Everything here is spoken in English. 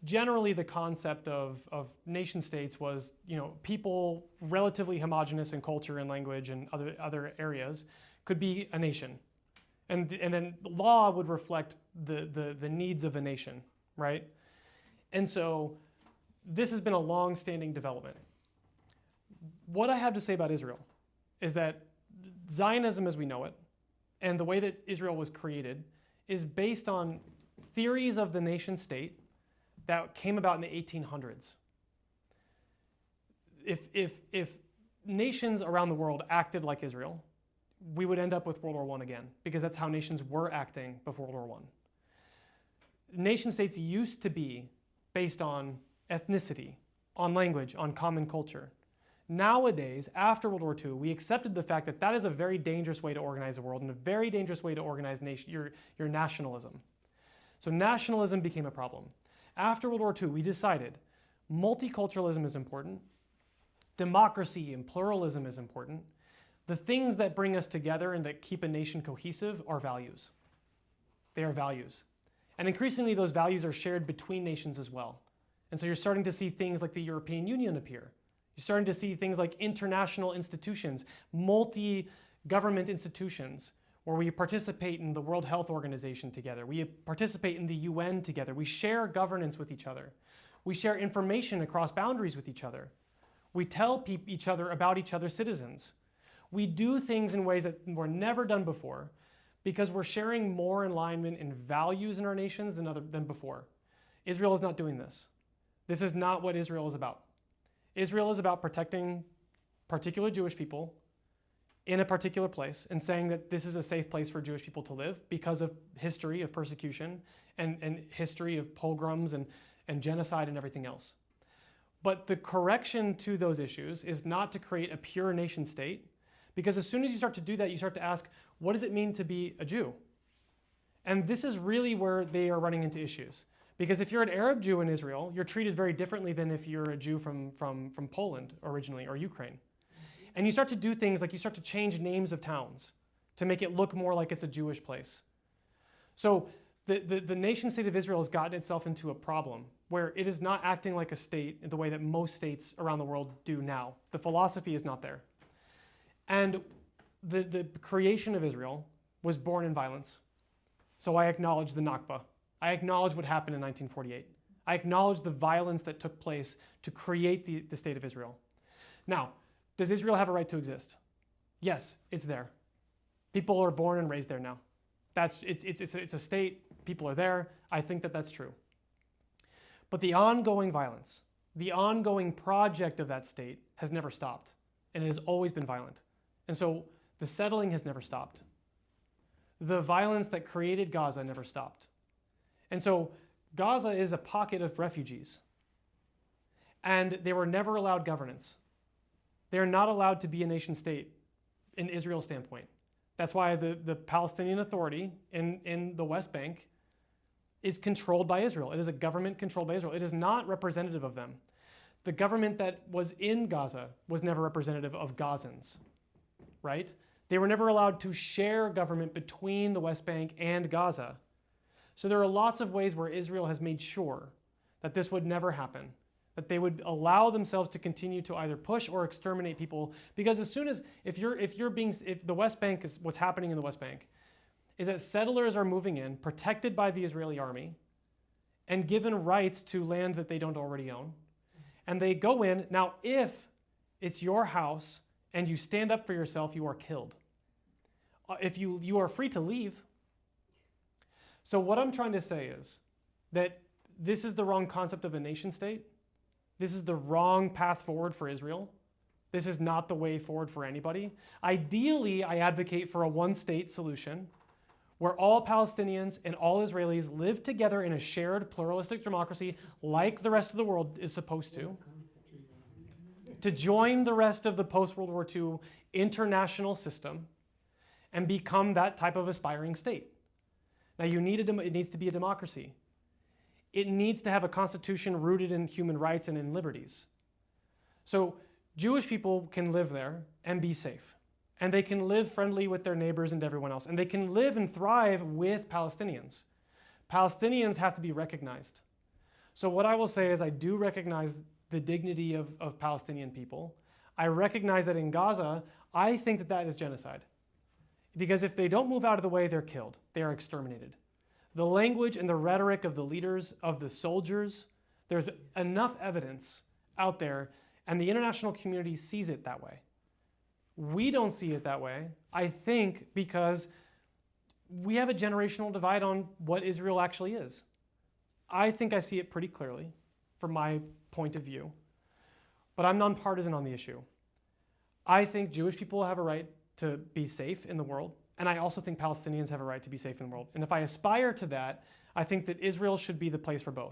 Generally, the concept of nation states was, people relatively homogenous in culture and language and other areas could be a nation. And then the law would reflect the needs of a nation, right? And so this has been a long-standing development. What I have to say about Israel is that Zionism as we know it, and the way that Israel was created, is based on theories of the nation state that came about in the 1800s. If nations around the world acted like Israel, we would end up with World War I again, because that's how nations were acting before World War I. Nation states used to be based on ethnicity, on language, on common culture. Nowadays, after World War II, we accepted the fact that that is a very dangerous way to organize the world and a very dangerous way to organize your nationalism. So nationalism became a problem. After World War II, we decided multiculturalism is important, democracy and pluralism is important. The things that bring us together and that keep a nation cohesive are values. They are values. And increasingly, those values are shared between nations as well. And so you're starting to see things like the European Union appear. You're starting to see things like international institutions, multi-government institutions, where we participate in the World Health Organization together. We participate in the UN together. We share governance with each other. We share information across boundaries with each other. We tell each other about each other's citizens. We do things in ways that were never done before because we're sharing more alignment in values in our nations than before. Israel is not doing this. This is not what Israel is about. Israel is about protecting particular Jewish people in a particular place and saying that this is a safe place for Jewish people to live because of history of persecution and history of pogroms and genocide and everything else. But the correction to those issues is not to create a pure nation state, because as soon as you start to do that, you start to ask, what does it mean to be a Jew? And this is really where they are running into issues. Because if you're an Arab Jew in Israel, you're treated very differently than if you're a Jew from Poland originally or Ukraine. And you start to do things like you start to change names of towns to make it look more like it's a Jewish place. So the nation state of Israel has gotten itself into a problem where it is not acting like a state in the way that most states around the world do now. The philosophy is not there. And the creation of Israel was born in violence. So I acknowledge the Nakba. I acknowledge what happened in 1948. I acknowledge the violence that took place to create the state of Israel. Now, does Israel have a right to exist? Yes, it's there. People are born and raised there now. It's a state, people are there. I think that that's true. But the ongoing violence, the ongoing project of that state has never stopped, and it has always been violent. And so the settling has never stopped. The violence that created Gaza never stopped. And so Gaza is a pocket of refugees, and they were never allowed governance. They are not allowed to be a nation state in Israel's standpoint. That's why the Palestinian Authority in the West Bank is controlled by Israel. It is a government controlled by Israel. It is not representative of them. The government that was in Gaza was never representative of Gazans, right? They were never allowed to share government between the West Bank and Gaza. So there are lots of ways where Israel has made sure that this would never happen, that they would allow themselves to continue to either push or exterminate people. Because as soon as, if the West Bank is, what's happening in the West Bank, is that settlers are moving in, protected by the Israeli army, and given rights to land that they don't already own. And they go in. Now, if it's your house and you stand up for yourself, you are killed. If you are free to leave. So what I'm trying to say is that this is the wrong concept of a nation state. This is the wrong path forward for Israel. This is not the way forward for anybody. Ideally, I advocate for a one-state solution where all Palestinians and all Israelis live together in a shared pluralistic democracy like the rest of the world is supposed to join the rest of the post-World War II international system and become that type of aspiring state. Now, it needs to be a democracy. It needs to have a constitution rooted in human rights and in liberties. So Jewish people can live there and be safe. And they can live friendly with their neighbors and everyone else. And they can live and thrive with Palestinians. Palestinians have to be recognized. So what I will say is I do recognize the dignity of Palestinian people. I recognize that in Gaza, I think that that is genocide. Because if they don't move out of the way, they're killed. They are exterminated. The language and the rhetoric of the leaders, of the soldiers, there's enough evidence out there, and the international community sees it that way. We don't see it that way, I think, because we have a generational divide on what Israel actually is. I think I see it pretty clearly from my point of view, but I'm nonpartisan on the issue. I think Jewish people have a right to be safe in the world, and I also think Palestinians have a right to be safe in the world. And if I aspire to that, I think that Israel should be the place for both.